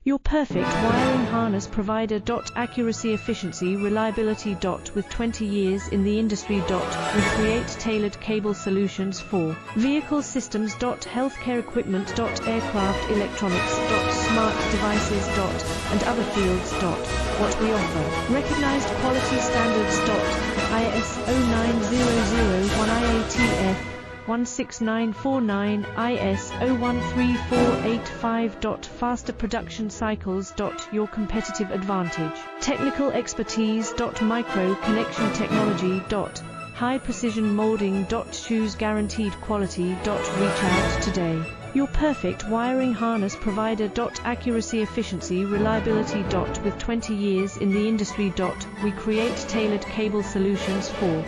Your perfect wiring harness provider. Accuracy, efficiency, reliability. With 20 years in the industry. We create tailored cable solutions for vehicle systems. Healthcare equipment. Aircraft electronics. Smart devices. And other fields. What we offer. Recognized quality standards. ISO 9001 IATF 16949 ISO 13485. Faster production cycles. Your competitive advantage. Technical expertise. Micro connection technology. High precision molding. Choose guaranteed quality. Reach out today. Your perfect wiring harness provider. Accuracy, efficiency, reliability. With 20 years in the industry. We create tailored cable solutions for